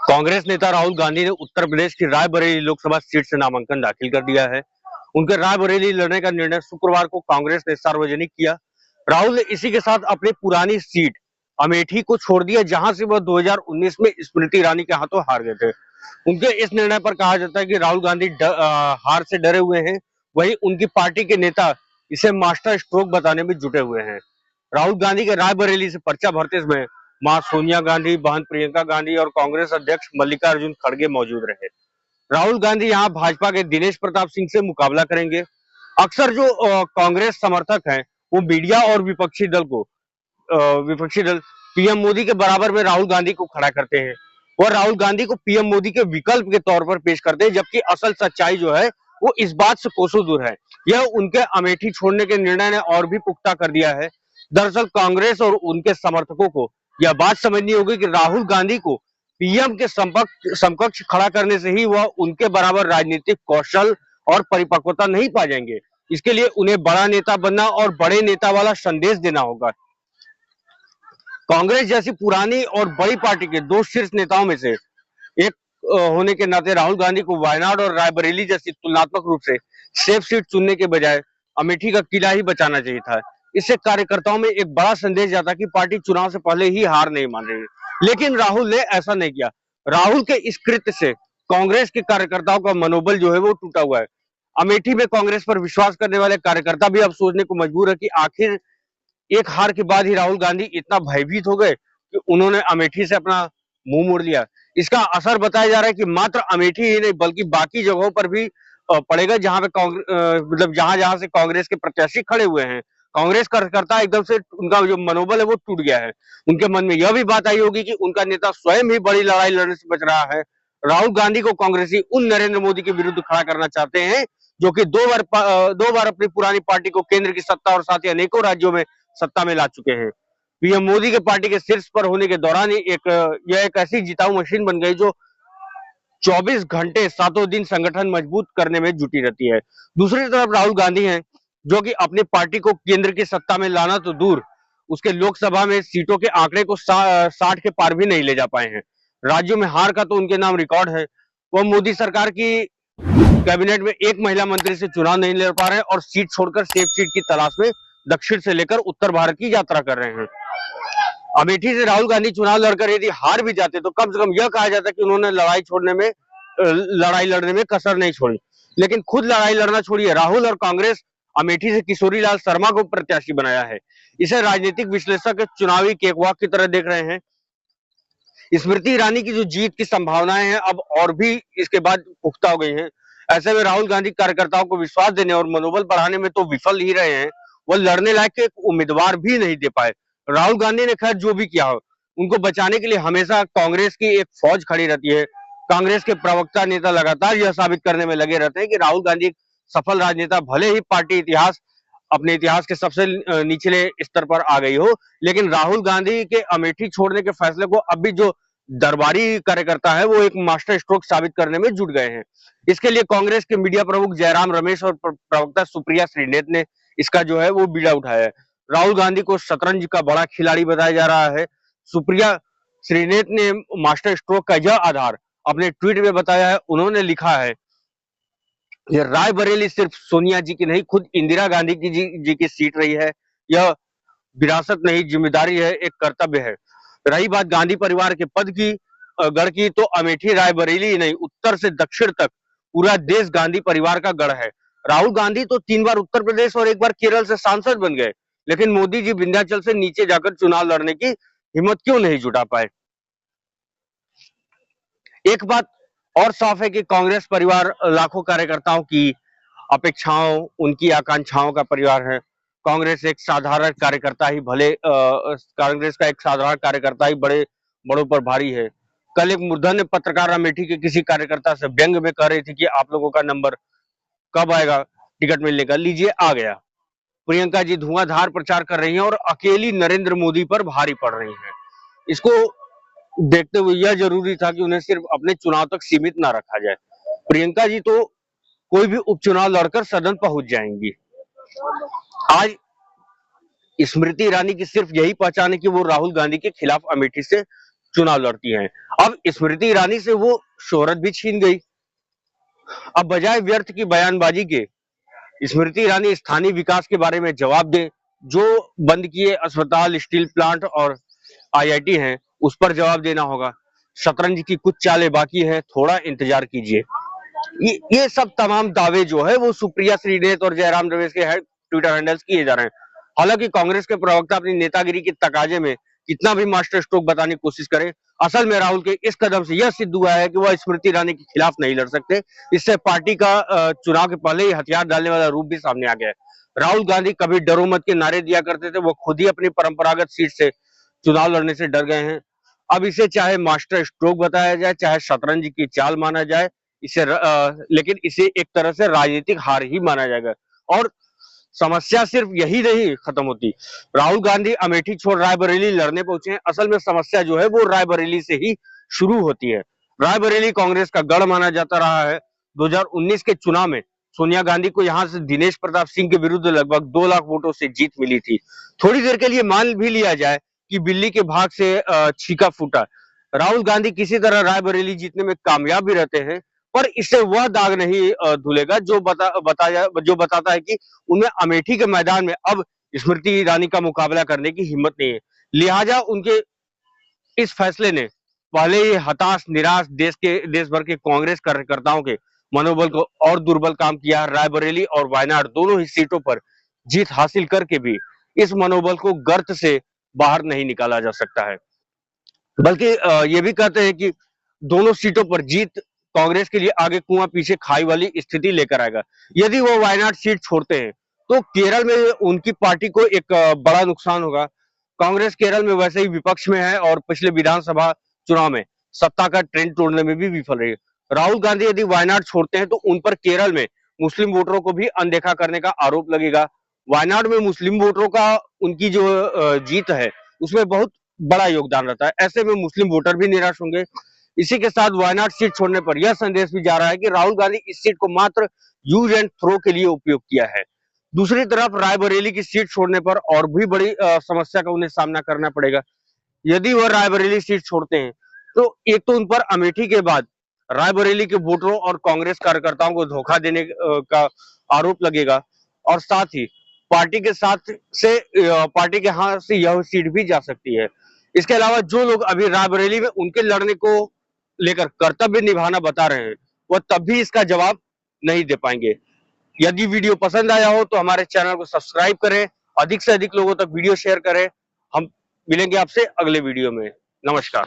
कांग्रेस नेता राहुल गांधी ने उत्तर प्रदेश की रायबरेली लोकसभा सीट से नामांकन दाखिल कर दिया है। उनके रायबरेली लड़ने का निर्णय शुक्रवार को कांग्रेस ने सार्वजनिक किया। राहुल ने इसी के साथ अपनी पुरानी सीट अमेठी को छोड़ दिया, जहां से वह 2019 में स्मृति ईरानी के हाथों हार गए थे। उनके इस निर्णय पर कहा जाता है कि राहुल गांधी हार से डरे हुए हैं, वहीं उनकी पार्टी के नेता इसे मास्टर स्ट्रोक बताने में जुटे हुए हैं। राहुल गांधी के रायबरेली से पर्चा भरते समय मां सोनिया गांधी, बहन प्रियंका गांधी और कांग्रेस अध्यक्ष मल्लिकार्जुन खड़गे मौजूद रहे। राहुल गांधी यहां भाजपा के दिनेश प्रताप सिंह से मुकाबला करेंगे। अक्सर जो कांग्रेस समर्थक हैं, वो मीडिया और विपक्षी दल पीएम मोदी के बराबर में राहुल गांधी को खड़ा करते हैं और राहुल गांधी को पीएम मोदी के विकल्प के तौर पर पेश करते हैं, जबकि असल सच्चाई जो है वो इस बात से कोसों दूर है। यह उनके अमेठी छोड़ने के निर्णय ने और भी पुख्ता कर दिया है। दरअसल कांग्रेस और उनके समर्थकों को यह बात समझनी होगी कि राहुल गांधी को पीएम के समकक्ष खड़ा करने से ही वह उनके बराबर राजनीतिक कौशल और परिपक्वता नहीं पा जाएंगे। इसके लिए उन्हें बड़ा नेता बनना और बड़े नेता वाला संदेश देना होगा। कांग्रेस जैसी पुरानी और बड़ी पार्टी के दो शीर्ष नेताओं में से एक होने के नाते राहुल गांधी को वायनाड और रायबरेली जैसी तुलनात्मक रूप से सेफ सीट चुनने के बजाय अमेठी का किला ही बचाना चाहिए था। इससे कार्यकर्ताओं में एक बड़ा संदेश जाता कि पार्टी चुनाव से पहले ही हार नहीं मान रही है, लेकिन राहुल ने ऐसा नहीं किया। राहुल के इस कृत्य से कांग्रेस के कार्यकर्ताओं का मनोबल जो है वो टूटा हुआ है। अमेठी में कांग्रेस पर विश्वास करने वाले कार्यकर्ता भी अब सोचने को मजबूर है कि आखिर एक हार के बाद ही राहुल गांधी इतना भयभीत हो गए कि उन्होंने अमेठी से अपना मुंह मोड़ लिया। इसका असर बताया जा रहा है कि मात्र अमेठी ही नहीं बल्कि बाकी जगहों पर भी पड़ेगा, जहां पे मतलब जहां जहां से कांग्रेस के प्रत्याशी खड़े हुए हैं। कांग्रेस कार्यकर्ता एकदम से उनका जो मनोबल है वो टूट गया है। उनके मन में यह भी बात आई होगी कि उनका नेता स्वयं ही बड़ी लड़ाई लड़ने से बच रहा है। राहुल गांधी को कांग्रेसी उन नरेंद्र मोदी के विरुद्ध खड़ा करना चाहते हैं जो कि दो बार अपनी पुरानी पार्टी को केंद्र की सत्ता और साथ ही अनेकों राज्यों में सत्ता में ला चुके हैं। पीएम मोदी के पार्टी के शीर्ष पर होने के दौरान ही यह एक ऐसी जिताऊ मशीन बन गई जो 24 घंटे सातों दिन संगठन मजबूत करने में जुटी रहती है। दूसरी तरफ राहुल गांधी हैं जो कि अपनी पार्टी को केंद्र की सत्ता में लाना तो दूर, उसके लोकसभा में सीटों के आंकड़े को 60 के पार भी नहीं ले जा पाए हैं। राज्यों में हार का तो उनके नाम रिकॉर्ड है। वह मोदी सरकार की कैबिनेट में एक महिला मंत्री से चुनाव नहीं लड़ पा रहे हैं और सीट छोड़कर सेफ सीट की तलाश में दक्षिण से लेकर उत्तर भारत की यात्रा कर रहे हैं। अमेठी से राहुल गांधी चुनाव लड़कर यदि हार भी जाते तो कम से कम यह कहा जाता कि उन्होंने लड़ाई लड़ने में कसर नहीं छोड़ी। लेकिन खुद लड़ाई लड़ना छोड़िए, राहुल और कांग्रेस अमेठी से किशोरी लाल शर्मा को प्रत्याशी बनाया है। इसे राजनीतिक विश्लेषक चुनावी केकवॉक की तरह देख रहे हैं। स्मृति ईरानी की जो जीत की संभावनाएं हैं अब और भी इसके बाद पुख्ता हो गई हैं। ऐसे में राहुल गांधी कार्यकर्ताओं को विश्वास देने और मनोबल बढ़ाने में तो विफल ही रहे हैं, वो लड़ने लायक के उम्मीदवार भी नहीं दे पाए। राहुल गांधी ने खैर जो भी किया हो, उनको बचाने के लिए हमेशा कांग्रेस की एक फौज खड़ी रहती है। कांग्रेस के प्रवक्ता नेता लगातार यह साबित करने में लगे रहते हैं कि राहुल गांधी एक सफल राजनेता, भले ही पार्टी अपने इतिहास के सबसे निचले स्तर पर आ गई हो, लेकिन राहुल गांधी के अमेठी छोड़ने के फैसले को अब भी जो दरबारी कार्यकर्ता है वो एक मास्टर स्ट्रोक साबित करने में जुट गए हैं। इसके लिए कांग्रेस के मीडिया प्रमुख जयराम रमेश और प्रवक्ता सुप्रिया श्रीनेत ने इसका जो है वो बीड़ा उठाया है। राहुल गांधी को शतरंज का बड़ा खिलाड़ी बताया जा रहा है। सुप्रिया श्रीनेत ने मास्टर स्ट्रोक का यह आधार अपने ट्वीट में बताया है। उन्होंने लिखा है, यह रायबरेली सिर्फ सोनिया जी की नहीं, खुद इंदिरा गांधी जी की सीट रही है। यह विरासत नहीं, जिम्मेदारी है, एक कर्तव्य है। रही बात गांधी परिवार के पद की गढ़ की, तो अमेठी रायबरेली नहीं, उत्तर से दक्षिण तक पूरा देश गांधी परिवार का गढ़ है। राहुल गांधी तो 3 बार उत्तर प्रदेश और 1 बार केरल से सांसद बन गए, लेकिन मोदी जी विंध्याचल से नीचे जाकर चुनाव लड़ने की हिम्मत क्यों नहीं जुटा पाए। एक बात और साफ है कि कांग्रेस परिवार लाखों कार्यकर्ताओं की अपेक्षाओं, उनकी आकांक्षाओं का परिवार है। कांग्रेस एक साधारण कार्यकर्ता ही कांग्रेस का एक साधारण कार्यकर्ता ही बड़ों पर भारी है। कल एक मूर्धन्य पत्रकार अमेठी के किसी कार्यकर्ता से व्यंग में कह रही थी कि आप लोगों का नंबर कब आएगा टिकट मिलने का, लीजिए आ गया। प्रियंका जी धुआंधार प्रचार कर रही हैं और अकेली नरेंद्र मोदी पर भारी पड़ रही हैं। इसको देखते हुए यह जरूरी था कि उन्हें सिर्फ अपने चुनाव तक सीमित ना रखा जाए। प्रियंका जी तो कोई भी उपचुनाव लड़कर सदन पहुंच जाएंगी। आज स्मृति ईरानी की सिर्फ यही पहचान है कि वो राहुल गांधी के खिलाफ अमेठी से चुनाव लड़ती हैं। अब स्मृति ईरानी से वो शोहरत भी छीन गई। अब बजाय व्यर्थ की बयानबाजी के स्मृति ईरानी स्थानीय विकास के बारे में जवाब दे। जो बंद किए अस्पताल, स्टील प्लांट और आईआईटी हैं, उस पर जवाब देना होगा। शतरंज की कुछ चालें बाकी हैं, थोड़ा इंतजार कीजिए। ये सब तमाम दावे जो है वो सुप्रिया श्रीनेत और जयराम रमेश के ट्विटर हैंडल्स किए जा रहे हैं। हालांकि कांग्रेस के प्रवक्ता अपनी नेतागिरी के तकाजे में कितना भी मास्टर स्ट्रोक बताने की कोशिश करे, असल में राहुल के इस कदम से यह सिद्ध हुआ है कि वह स्मृति ईरानी के खिलाफ नहीं लड़ सकते। इससे पार्टी का चुनाव के पहले ही हथियार डालने वाला रूप भी सामने आ गया है। राहुल गांधी कभी डरो मत के नारे दिया करते थे, वो खुद ही अपनी परंपरागत सीट से चुनाव लड़ने से डर गए हैं। अब इसे चाहे मास्टर स्ट्रोक बताया जाए, चाहे शतरंज की चाल माना जाए, लेकिन इसे एक तरह से राजनीतिक हार ही माना जाएगा। और समस्या सिर्फ यही नहीं खत्म होती। राहुल गांधी अमेठी छोड़ रायबरेली लड़ने पहुंचे हैं। असल में समस्या जो है वो रायबरेली से ही शुरू होती है। रायबरेली कांग्रेस का गढ़ माना जाता रहा है। 2019 के चुनाव में सोनिया गांधी को यहां से दिनेश प्रताप सिंह के विरुद्ध लगभग 2 लाख वोटों से जीत मिली थी। थोड़ी देर के लिए मान भी लिया जाए कि बिल्ली के भाग से छीका फूटा। राहुल गांधी किसी तरह रायबरेली जीतने में कामयाब भी रहते हैं, पर इससे वह दाग नहीं धुलेगा जो बताता है कि उनमें अमेठी के मैदान में अब स्मृति ईरानी का मुकाबला करने की हिम्मत नहीं है। लिहाजा उनके इस फैसले ने पहले ही हताश, निराश देश भर के कांग्रेस कार्यकर्ताओं के मनोबल को और दुर्बल काम किया। रायबरेली और वायनाड दोनों ही सीटों पर जीत हासिल करके भी इस मनोबल को गर्त से बाहर नहीं निकाला जा सकता है। बल्कि ये भी कहते हैं कि दोनों सीटों पर जीत कांग्रेस के लिए आगे कुआं पीछे खाई वाली स्थिति लेकर आएगा। यदि वो वायनाड सीट छोड़ते हैं तो केरल में उनकी पार्टी को एक बड़ा नुकसान होगा। कांग्रेस केरल में वैसे ही विपक्ष में है और पिछले विधानसभा चुनाव में सत्ता का ट्रेंड तोड़ने में भी विफल रही। राहुल गांधी यदि वायनाड छोड़ते हैं तो उन पर केरल में मुस्लिम वोटरों को भी अनदेखा करने का आरोप लगेगा। वायनाड में मुस्लिम वोटरों का उनकी जो जीत है उसमें बहुत बड़ा योगदान रहता है। ऐसे में मुस्लिम वोटर भी निराश होंगे। इसी के साथ वायनाड सीट छोड़ने पर यह संदेश भी जा रहा है कि राहुल गांधी इस सीट को मात्र यूज एंड थ्रो के लिए उपयोग किया है। दूसरी तरफ रायबरेली की सीट छोड़ने पर और भी बड़ी समस्या का उन्हें सामना करना पड़ेगा। यदि वह रायबरेली सीट छोड़ते हैं तो एक तो उन पर अमेठी के बाद रायबरेली के वोटरों और कांग्रेस कार्यकर्ताओं को धोखा देने का आरोप लगेगा, और साथ ही पार्टी के हाथ से यह सीट भी जा सकती है। इसके अलावा जो लोग अभी रायबरेली में उनके लड़ने को लेकर कर्तव्य निभाना बता रहे हैं, वह तब भी इसका जवाब नहीं दे पाएंगे। यदि वीडियो पसंद आया हो तो हमारे चैनल को सब्सक्राइब करें, अधिक से अधिक लोगों तक वीडियो शेयर करें। हम मिलेंगे आपसे अगले वीडियो में। नमस्कार।